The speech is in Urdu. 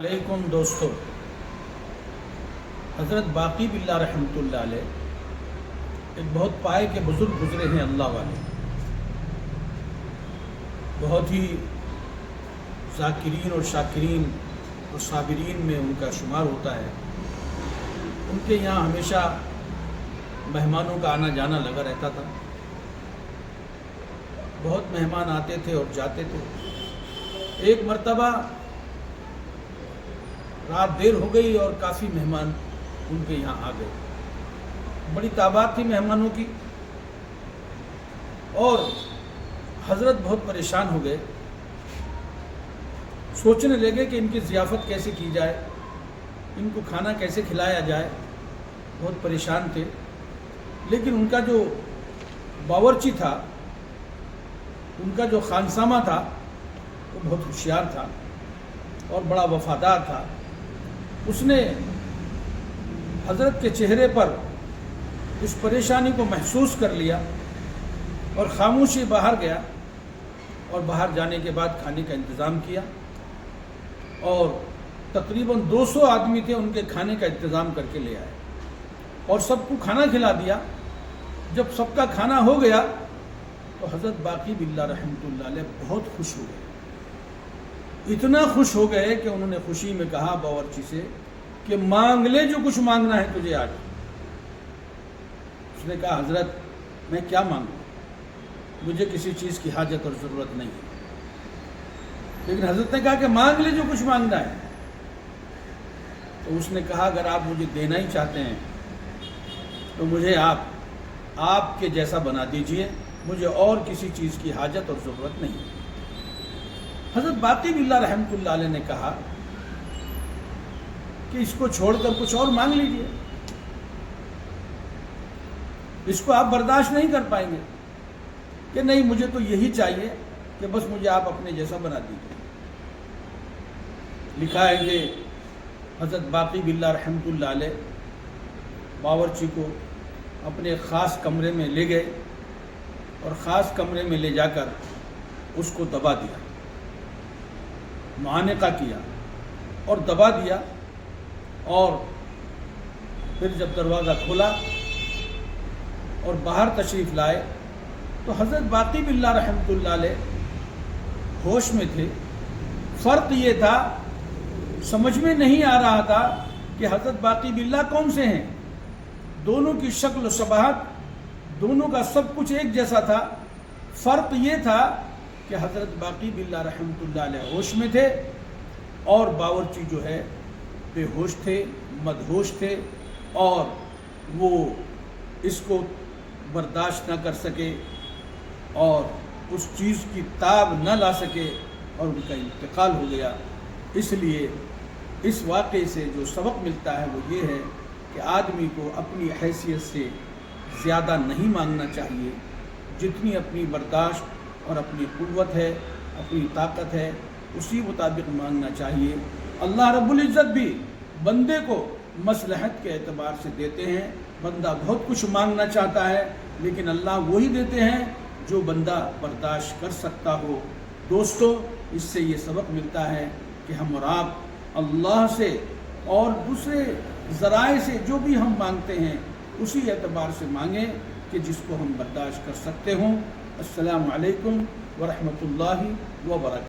علیکم دوستو، حضرت باقی باللہ رحمۃ اللہ علیہ ایک بہت پائے کے بزرگ گزرے ہیں، اللہ والے، بہت ہی ذاکرین اور شاکرین اور صابرین میں ان کا شمار ہوتا ہے۔ ان کے یہاں ہمیشہ مہمانوں کا آنا جانا لگا رہتا تھا، بہت مہمان آتے تھے اور جاتے تھے۔ ایک مرتبہ رات دیر ہو گئی اور کافی مہمان ان کے یہاں آ گئے، بڑی تعداد تھی مہمانوں کی، اور حضرت بہت پریشان ہو گئے، سوچنے لگے کہ ان کی ضیافت کیسے کی جائے، ان کو کھانا کیسے کھلایا جائے، بہت پریشان تھے۔ لیکن ان کا جو باورچی تھا، ان کا جو خانسامہ تھا، وہ بہت ہوشیار تھا اور بڑا وفادار تھا۔ اس نے حضرت کے چہرے پر اس پریشانی کو محسوس کر لیا اور خاموشی باہر گیا، اور باہر جانے کے بعد کھانے کا انتظام کیا، اور تقریباً 200 آدمی تھے، ان کے کھانے کا انتظام کر کے لے آئے اور سب کو کھانا کھلا دیا۔ جب سب کا کھانا ہو گیا تو حضرت باقی باللہ رحمۃ اللہ علیہ بہت خوش ہو گئے، اتنا خوش ہو گئے کہ انہوں نے خوشی میں کہا باورچی سے کہ مانگ لے جو کچھ مانگنا ہے تجھے آج۔ اس نے کہا حضرت میں کیا مانگوں، مجھے کسی چیز کی حاجت اور ضرورت نہیں ہے۔ لیکن حضرت نے کہا کہ مانگ لے جو کچھ مانگنا ہے۔ تو اس نے کہا اگر آپ مجھے دینا ہی چاہتے ہیں تو مجھے آپ کے جیسا بنا دیجئے، مجھے اور کسی چیز کی حاجت اور ضرورت نہیں ہے۔ حضرت باقی باللہ رحمۃ اللہ علیہ نے کہا کہ اس کو چھوڑ کر کچھ اور مانگ لیجئے، اس کو آپ برداشت نہیں کر پائیں گے کہ نہیں، مجھے تو یہی چاہیے کہ بس مجھے آپ اپنے جیسا بنا دیجئے۔ لکھا ہے کہ حضرت باقی باللہ رحمۃ اللہ علیہ باورچی کو اپنے خاص کمرے میں لے گئے اور خاص کمرے میں لے جا کر اس کو دبا دیا، معانقہ کیا اور دبا دیا، اور پھر جب دروازہ کھولا اور باہر تشریف لائے تو حضرت باقی باللہ رحمۃ اللہ علیہ ہوش میں تھے۔ فرق یہ تھا، سمجھ میں نہیں آ رہا تھا کہ حضرت باقی باللہ کون سے ہیں۔ دونوں کی شکل و شباہت، دونوں کا سب کچھ ایک جیسا تھا۔ فرق یہ تھا کہ حضرت باقی باللہ رحمۃ اللہ علیہ ہوش میں تھے اور باورچی جو ہے بے ہوش تھے، مدہوش تھے، اور وہ اس کو برداشت نہ کر سکے اور اس چیز کی تاب نہ لا سکے اور ان کا انتقال ہو گیا۔ اس لیے اس واقعے سے جو سبق ملتا ہے وہ یہ ہے کہ آدمی کو اپنی حیثیت سے زیادہ نہیں مانگنا چاہیے، جتنی اپنی برداشت اور اپنی قوت ہے، اپنی طاقت ہے، اسی مطابق مانگنا چاہیے۔ اللہ رب العزت بھی بندے کو مصلحت کے اعتبار سے دیتے ہیں۔ بندہ بہت کچھ مانگنا چاہتا ہے لیکن اللہ وہی دیتے ہیں جو بندہ برداشت کر سکتا ہو۔ دوستو، اس سے یہ سبق ملتا ہے کہ ہم اور آپ اللہ سے اور دوسرے ذرائع سے جو بھی ہم مانگتے ہیں اسی اعتبار سے مانگیں کہ جس کو ہم برداشت کر سکتے ہوں۔ السلام علیکم ورحمۃ اللہ وبرکاتہ۔